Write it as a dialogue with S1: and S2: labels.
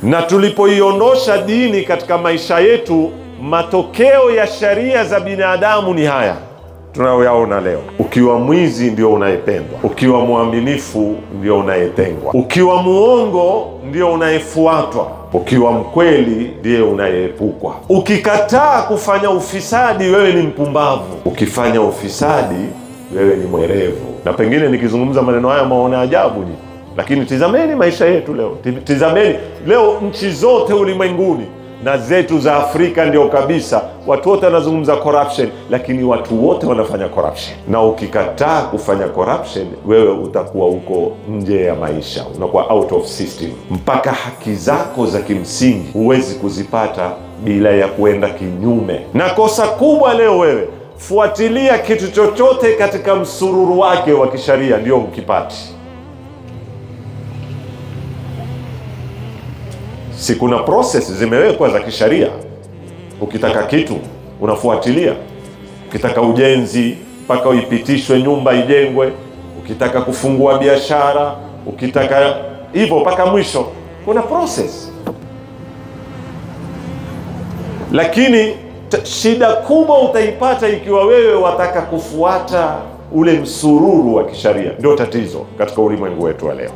S1: Na tulipoiondosha dini katika maisha yetu, matokeo ya sheria za binadamu ni haya tunayoyaona leo. Ukiwa mwizi ndio unayependwa, ukiwa mwaminifu ndio unayetengwa, ukiwa muongo ndio unayefuatwa, ukiwa mkweli ndiye unayeepukwa. Ukikataa kufanya ufisadi, wewe ni mpumbavu. Ukifanya ufisadi, wewe ni mwerevu. Na pengine nikizungumza maneno haya maona ajabu ni, lakini tizameni maisha yetu leo. Tizameni leo nchi zote ulimwenguni na zetu za Afrika ndio kabisa, watu wote wanazungumza corruption, lakini watu wote wanafanya corruption. Na ukikataa kufanya corruption, wewe utakuwa uko nje ya maisha, unakuwa out of system. Mpaka haki zako za kimsingi huwezi kuzipata bila ya kuenda kinyume. Na kosa kubwa leo, wewe fuatilia kitu chochote katika msururu wake wa kisheria ndio ukipati. Si kuna process zimewekwa za kisheria. Ukitaka kitu unafuatilia, ukitaka ujenzi mpaka uipitishwe, nyumba ijengwe, ukitaka kufungua biashara, ukitaka hivyo mpaka mwisho kuna process. Lakini shida kubwa utaipata ikiwa wewe wataka kufuata ule msururu wa kisheria. Ndio tatizo katika ulimwengu wetu wa leo.